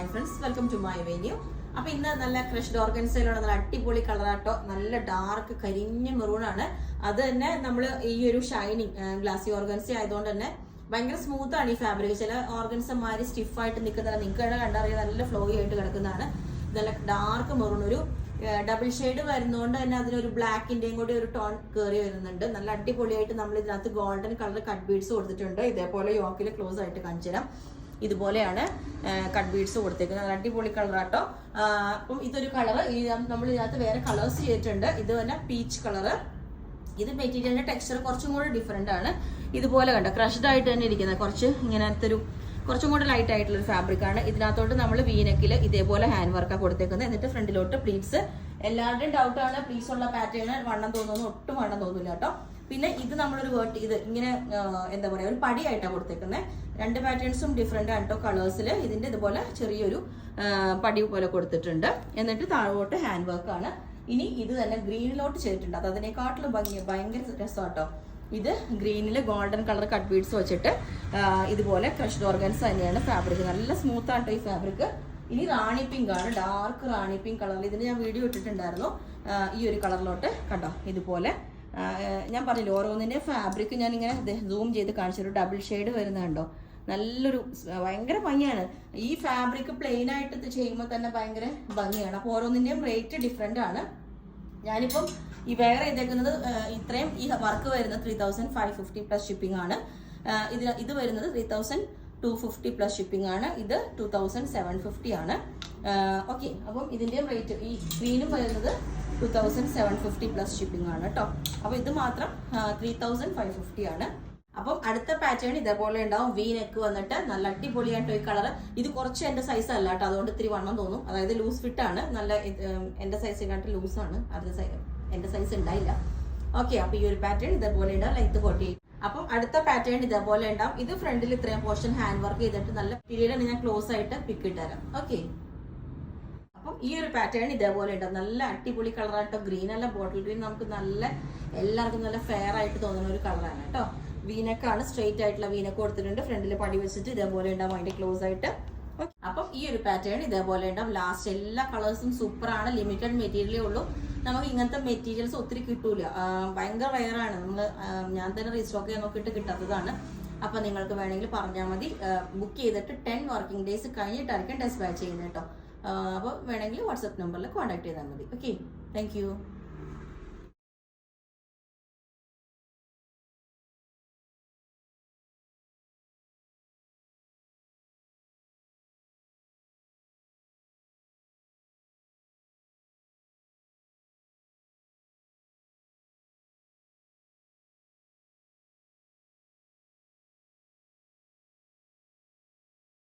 Hi friends, welcome to my venue. അപ്പൊ ഇന്ന് നല്ല ക്രഷ്ഡ് ഓർഗൻസയിലുള്ള നല്ല അടിപൊളി കളറാട്ടോ, നല്ല ഡാർക്ക് കരിഞ്ഞ മെറൂൺ ആണ്. അത് തന്നെ നമ്മൾ ഈ ഒരു ഷൈനിങ് ഗ്ലാസി ഓർഗൻസി ആയതുകൊണ്ട് തന്നെ ഭയങ്കര സ്മൂത്ത് ആണ് ഈ ഫാബ്രിക്. ചില ഓർഗൻസമാര് സ്റ്റിഫായിട്ട് നിൽക്കുന്നതാണ്, നിങ്ങൾക്ക് കണ്ടറിയാം നല്ല ഫ്ലോയി ആയിട്ട് കിടക്കുന്നതാണ്. നല്ല ഡാർക്ക് മെറൂൺ, ഒരു ഡബിൾ ഷെയ്ഡ് വരുന്നതുകൊണ്ട് തന്നെ അതിനൊരു ബ്ലാക്കിന്റെയും കൂടി ഒരു ടോൺ കയറി വരുന്നുണ്ട്. നല്ല അടിപൊളിയായിട്ട് നമ്മൾ ഇതിനകത്ത് ഗോൾഡൻ കളർ കട്ട് ബീഡ്സ് കൊടുത്തിട്ടുണ്ട്. ഇതേപോലെ യോക്കിൽ ക്ലോസ് ആയിട്ട് കാണിച്ചു തരാം. ഇതുപോലെയാണ് കട്ട് ബീഡ്സ് കൊടുത്തേക്കുന്നത്. അടിപൊളി കളറാട്ടോ. അപ്പം ഇതൊരു കളർ, നമ്മൾ ഇതിനകത്ത് വേറെ കളേഴ്സ് ചെയ്തിട്ടുണ്ട്. ഇത് തന്നെ പീച്ച് കളറ്. ഇത് മെറ്റീരിയലിന്റെ ടെക്സ്ചർ കുറച്ചും കൂടെ ഡിഫറെന്റ് ആണ്. ഇതുപോലെ കണ്ടോ, ക്രഷ്ഡ് ആയിട്ട് തന്നെ ഇരിക്കുന്നത്, കുറച്ച് ഇങ്ങനത്തെ ഒരു കുറച്ചും കൂടെ ലൈറ്റ് ആയിട്ടുള്ള ഒരു ഫാബ്രിക് ആണ്. ഇതിനകത്തോട്ട് നമ്മൾ വീനക്കിൽ ഇതേപോലെ ഹാൻഡ് വർക്കാണ് കൊടുത്തേക്കുന്നത്. എന്നിട്ട് ഫ്രണ്ടിലോട്ട് പ്ലീറ്റ്സ്. എല്ലാവരുടെയും ഡൗട്ടാണ് പ്ലീറ്റ്സ് ഉള്ള പാറ്റേൺ വണ്ണം തോന്നുന്നു, ഒട്ടും വണ്ണം തോന്നില്ല കേട്ടോ. പിന്നെ ഇത് നമ്മളൊരു ഇത് ഇങ്ങനെ എന്താ പറയുക, ഒരു പടിയായിട്ടാണ് കൊടുത്തേക്കുന്നത്. രണ്ട് പാറ്റേൺസും ഡിഫറെന്റ് ആണ് കേട്ടോ കളേഴ്സിൽ. ഇതിന്റെ ഇതുപോലെ ചെറിയൊരു പടി പോലെ കൊടുത്തിട്ടുണ്ട്. എന്നിട്ട് താഴോട്ട് ഹാൻഡ് വർക്ക് ആണ്. ഇനി ഇത് തന്നെ ഗ്രീനിലോട്ട് ചെയ്തിട്ടുണ്ട്. അത് അതിനെക്കാട്ടിലും ഭയങ്കര രസമാട്ടോ. ഇത് ഗ്രീനിൽ ഗോൾഡൻ കളർ കട്ട് ബീഡ്സ് വെച്ചിട്ട് ഇതുപോലെ ക്രഷ്ഡ് ഓർഗൻസ് തന്നെയാണ് ഫാബ്രിക്. നല്ല സ്മൂത്ത് ആണ് ഈ ഫാബ്രിക്. ഇനി റാണി പിങ്ക് ആണ്, ഡാർക്ക് റാണി പിങ്ക് കളറിൽ. ഇതിന് ഞാൻ വീഡിയോ ഇട്ടിട്ടുണ്ടായിരുന്നു. ഈ ഒരു കളറിലോട്ട് കണ്ടോ, ഇതുപോലെ ഞാൻ പറഞ്ഞില്ല ഓരോന്നിന്റെ ഫാബ്രിക് ഞാൻ ഇങ്ങനെ സൂം ചെയ്ത് കാണിച്ചൊരു ഡബിൾ ഷെയ്ഡ് വരുന്നുണ്ടോ. നല്ലൊരു ഭയങ്കര ഭംഗിയാണ്. ഈ ഫാബ്രിക് പ്ലെയിൻ ആയിട്ട് ചെയ്യുമ്പോൾ തന്നെ ഭയങ്കര ഭംഗിയാണ്. അപ്പോൾ ഓരോന്നിന്റെയും റേറ്റ് ഡിഫറെന്റ് ആണ്. ഞാനിപ്പം ഈ വേറെ ചെയ്തേക്കുന്നത് ഇത്രയും ഈ വർക്ക് വരുന്നത് 3550 പ്ലസ് ഷിപ്പിംഗ് ആണ്. ഇത് വരുന്നത് 3250 പ്ലസ് ഷിപ്പിംഗ് ആണ്. ഇത് 2750 ആണ്. ഓക്കെ, അപ്പം ഇതിന്റെയും റേറ്റ് ഈ സ്ക്രീനും വരുന്നത് 2750 പ്ലസ് ഷിപ്പിംഗ് ആണ് കേട്ടോ. അപ്പൊ ഇത് മാത്രം 3550 ആണ്. അപ്പം അടുത്ത പാറ്റേൺ ഇതേപോലെ ഉണ്ടാവും. വി നെക്ക് വന്നിട്ട് നല്ല അടിപൊളിയായിട്ടോ ഈ കളർ. ഇത് കുറച്ച് എന്റെ സൈസ് അല്ല കേട്ടോ, അതുകൊണ്ട് ഇത്തിരി വണ്ണം തോന്നും. അതായത് ലൂസ് ഫിറ്റ് ആണ്, നല്ല എന്റെ സൈസിനായിട്ട് ലൂസ് ആണ്. എന്റെ സൈസ് ഉണ്ടായില്ല. ഓക്കെ, അപ്പൊ ഈ ഒരു പാറ്റേൺ ഇതേപോലെ ഉണ്ടാവും, ലെങ്ത് 48. അപ്പം അടുത്ത പാറ്റേൺ ഇതേപോലെ ഉണ്ടാവും. ഇത് ഫ്രണ്ടിൽ ഇത്രയും പോർഷൻ ഹാൻഡ് വർക്ക് ചെയ്തിട്ട് നല്ല മെറ്റീരിയലാണ്. ഞാൻ ക്ലോസ് ആയിട്ട് പിക്ക് ഇട്ടുതരാം. ഓക്കെ, അപ്പം ഈ ഒരു പാറ്റേൺ ഇതേപോലെ ഉണ്ടാവും. നല്ല അടിപൊളി കളറായിട്ടോ. ഗ്രീൻ അല്ല, ബോട്ടിൽ ഗ്രീൻ. നമുക്ക് നല്ല എല്ലാവർക്കും നല്ല ഫെയർ ആയിട്ട് തോന്നുന്ന ഒരു കളറാണ് കേട്ടോ. വീനക്കാണ്, സ്ട്രെയിറ്റ് ആയിട്ടുള്ള വീനക്ക് കൊടുത്തിട്ടുണ്ട്. ഫ്രണ്ടിൽ പടി വെച്ചിട്ട് ഇതേപോലെ ഉണ്ടാവും അതിന്റെ ക്ലോസ് ആയിട്ട്. അപ്പം ഈ ഒരു പാറ്റേൺ ഇതേപോലെ ഉണ്ടാവും. ലാസ്റ്റ് എല്ലാ കളേഴ്സും സൂപ്പറാണ്. ലിമിറ്റഡ് മെറ്റീരിയലേ ഉള്ളൂ. നമുക്ക് ഇങ്ങനത്തെ മെറ്റീരിയൽസ് ഒത്തിരി കിട്ടൂല, ഭയങ്കര റയറാണ്. ഞാൻ തന്നെ റീസ്റ്റോക്ക് ചെയ്യാൻ നോക്കിയിട്ട് കിട്ടാത്തതാണ്. അപ്പൊ നിങ്ങൾക്ക് വേണമെങ്കിൽ പറഞ്ഞാൽ മതി. ബുക്ക് ചെയ്തിട്ട് 10 വർക്കിംഗ് ഡേയ്സ് കഴിഞ്ഞിട്ടായിരിക്കും ഡെസ്പാച്ച് ചെയ്യുന്നത് കേട്ടോ. അപ്പോൾ വേണമെങ്കിൽ വാട്സ്ആപ്പ് നമ്പറിൽ കോൺടാക്ട് ചെയ്താൽ മതി. Okay, thank you.